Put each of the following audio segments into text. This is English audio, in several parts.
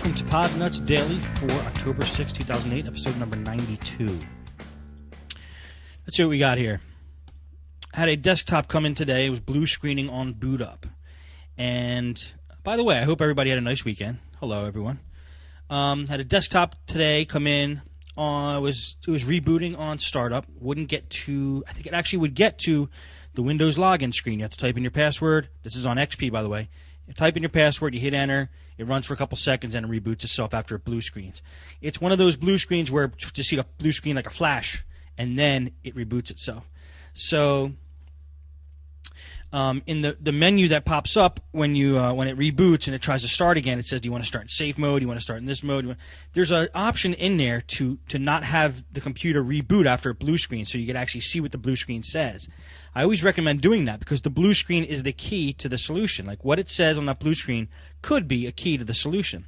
welcome to Podnutz Daily for October 6, 2008, episode number 92. Let's see what we got here. I had a desktop come in today. It was blue screening on boot up. And by the way, I hope everybody had a nice weekend. Hello, everyone. Had a desktop today come in. It was rebooting on startup. Wouldn't get to, I think it actually would get to the Windows login screen. You have to type in your password. This is on XP, by the way. You type in your password, you hit enter, it runs for a couple seconds, and it reboots itself after it blue screens. It's one of those blue screens where you see the blue screen like a flash, and then it reboots itself. So in the menu that pops up when it reboots and it tries to start again, it says, do you want to start in safe mode? Do you want to start in this mode? There's an option in there to not have the computer reboot after a blue screen so you can actually see what the blue screen says. I always recommend doing that because the blue screen is the key to the solution. Like what it says on that blue screen could be a key to the solution.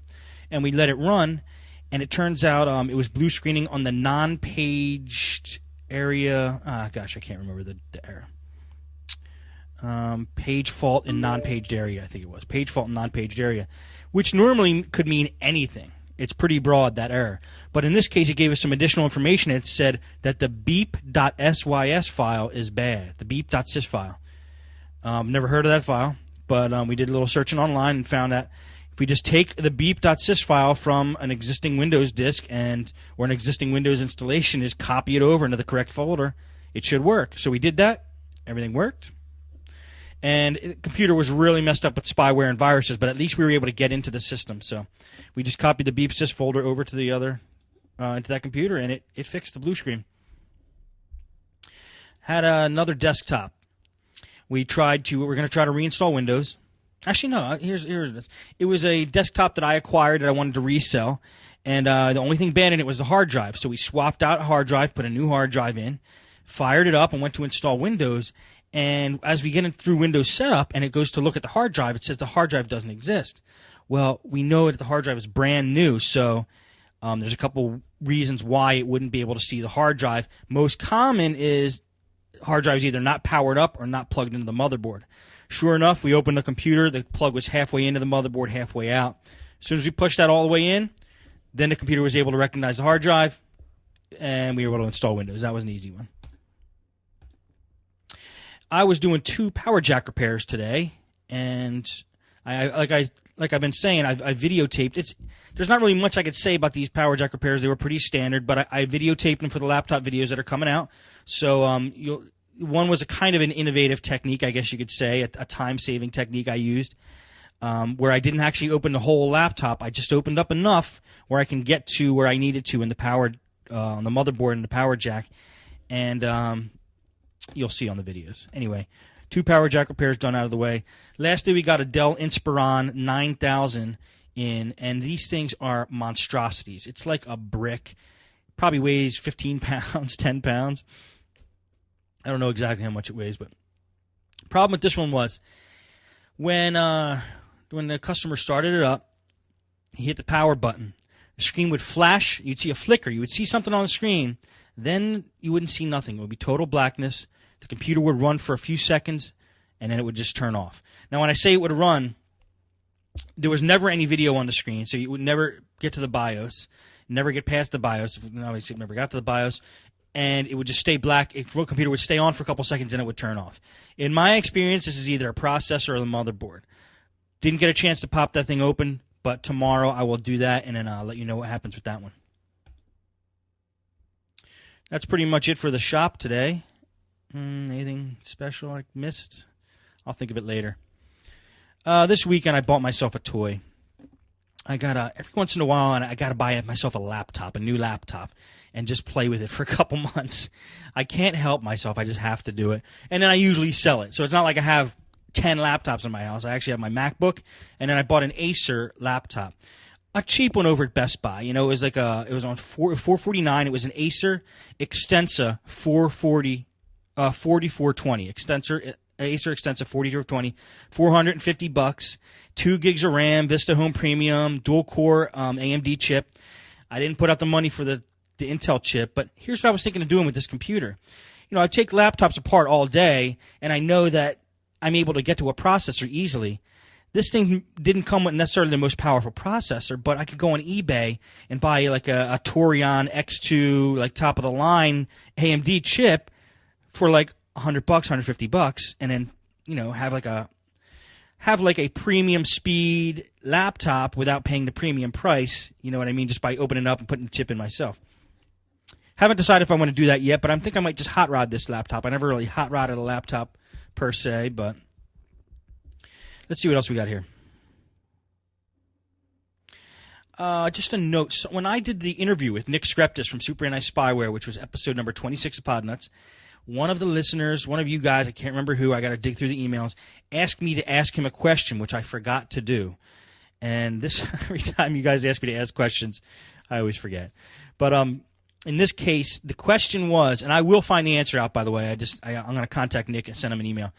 And we let it run, and it turns out it was blue screening on the non-paged area. I can't remember the error. Page fault in non-paged area, I think it was. Page fault in non-paged area, which normally could mean anything. It's pretty broad, that error. But in this case, it gave us some additional information. It said that the beep.sys file is bad, the beep.sys file. Never heard of that file, but we did a little searching online and found that if we just take the beep.sys file from an existing Windows disk or an existing Windows installation, just copy it over into the correct folder, it should work. So we did that. Everything worked. And the computer was really messed up with spyware and viruses, but at least we were able to get into the system. So we just copied the beep.sys folder over to the other, into that computer, and it fixed the blue screen. Had another desktop. We're going to try to reinstall Windows. Actually, no, here's this. It was a desktop that I acquired that I wanted to resell, and the only thing bad in it was the hard drive. So we swapped out a hard drive, put a new hard drive in, fired it up, and went to install Windows. And as we get in through Windows setup and it goes to look at the hard drive, it says the hard drive doesn't exist. Well, we know that the hard drive is brand new, so there's a couple reasons why it wouldn't be able to see the hard drive. Most common is hard drives either not powered up or not plugged into the motherboard. Sure enough, we opened the computer, the plug was halfway into the motherboard, halfway out. As soon as we pushed that all the way in, then the computer was able to recognize the hard drive, and we were able to install Windows. That was an easy one. I was doing 2 power jack repairs today, and like I've been saying, I videotaped. There's not really much I could say about these power jack repairs. They were pretty standard, but I videotaped them for the laptop videos that are coming out. So one was a kind of an innovative technique, I guess you could say, a time-saving technique I used, where I didn't actually open the whole laptop. I just opened up enough where I can get to where I needed to in the power on the motherboard and the power jack, and you'll see on the videos. Anyway, 2 power jack repairs done out of the way. Last day we got a Dell Inspiron 9000 in, and these things are monstrosities. It's like a brick. Probably weighs 15 pounds, 10 pounds. I don't know exactly how much it weighs, but the problem with this one was when the customer started it up, he hit the power button. The screen would flash. You'd see a flicker. You would see something on the screen. Then you wouldn't see nothing. It would be total blackness. The computer would run for a few seconds, and then it would just turn off. Now, when I say it would run, there was never any video on the screen, so you would never get to the BIOS, never get past the BIOS. Obviously, it never got to the BIOS, and it would just stay black. The computer would stay on for a couple seconds, and it would turn off. In my experience, this is either a processor or the motherboard. Didn't get a chance to pop that thing open, but tomorrow I will do that, and then I'll let you know what happens with that one. That's pretty much it for the shop today. Anything special I missed? I'll think of it later. This weekend I bought myself a toy. I got every once in a while, and I got to buy myself a new laptop, and just play with it for a couple months. I can't help myself. I just have to do it. And then I usually sell it. So it's not like I have 10 laptops in my house. I actually have my MacBook, and then I bought an Acer laptop. A cheap one over at Best Buy. You know, it was like it was on $449. It was an Acer Extensa 4420. Acer Extensa 4420, $450, 2 gigs of RAM, Vista Home Premium, dual core AMD chip. I didn't put out the money for the Intel chip, but here's what I was thinking of doing with this computer. You know, I take laptops apart all day, and I know that I'm able to get to a processor easily. this thing didn't come with necessarily the most powerful processor, but I could go on eBay and buy like a Torion X2, like top of the line AMD chip for like $100, $150, and then have like a premium speed laptop without paying the premium price. You know what I mean? Just by opening it up and putting the chip in myself. Haven't decided if I want to do that yet, but I think I might just hot rod this laptop. I never really hot rodded a laptop per se, but let's see what else we got here. Just a note. So when I did the interview with Nick Skreptis from Super Anti-Spyware, which was episode number 26 of Podnutz, one of the listeners, one of you guys, I can't remember who, I got to dig through the emails, asked me to ask him a question, which I forgot to do. And this, every time you guys ask me to ask questions, I always forget. But in this case, the question was, and I will find the answer out, by the way. I'm going to contact Nick and send him an email.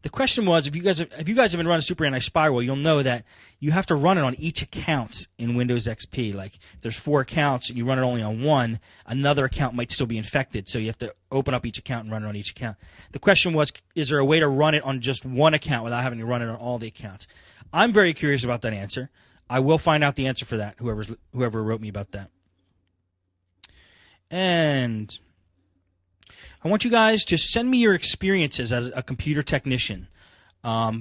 The question was, if you guys have been running Super Anti-Spyware, you'll know that you have to run it on each account in Windows XP. Like, if there's 4 accounts and you run it only on one, another account might still be infected, so you have to open up each account and run it on each account. The question was, is there a way to run it on just one account without having to run it on all the accounts? I'm very curious about that answer. I will find out the answer for that, whoever wrote me about that. And I want you guys to send me your experiences as a computer technician.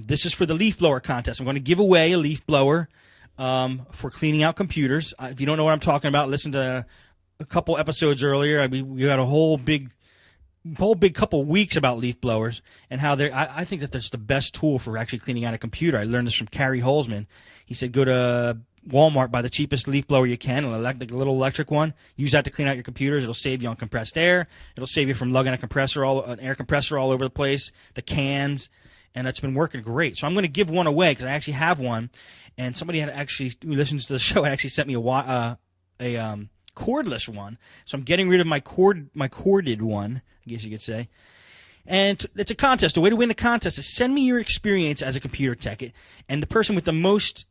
This is for the leaf blower contest. I'm going to give away a leaf blower for cleaning out computers. If you don't know what I'm talking about, listen to a couple episodes earlier. We had a whole big couple weeks about leaf blowers and how I think that that's the best tool for actually cleaning out a computer. I learned this from Carrie Holzman. He said go to Walmart, buy the cheapest leaf blower you can, a little electric one. Use that to clean out your computers. It'll save you on compressed air. It'll save you from lugging an air compressor all over the place, the cans, and it's been working great. So I'm going to give one away because I actually have one, and somebody who listens to the show had actually sent me a cordless one. So I'm getting rid of my corded one, I guess you could say. And it's a contest. The way to win the contest is send me your experience as a computer tech, and the person with the most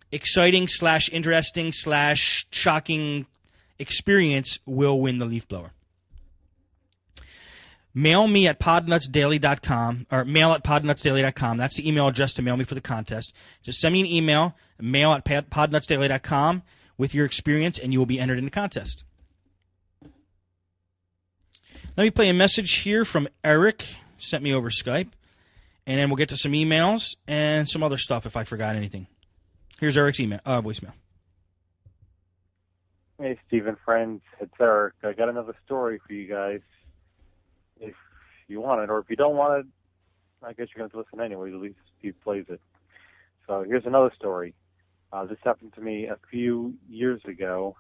exciting / interesting / shocking experience will win the leaf blower. Mail me at podnutsdaily.com or mail at podnutsdaily.com. That's the email address to mail me for the contest. Just send me an email, mail at podnutsdaily.com with your experience, and you will be entered in the contest. Let me play a message here from Eric. Sent me over Skype. And then we'll get to some emails and some other stuff if I forgot anything. Here's Eric's voicemail. Hey, Stephen, friends. It's Eric. I got another story for you guys. If you want it, or if you don't want it, I guess you're going to listen anyway. At least Steve plays it. So here's another story. This happened to me a few years ago.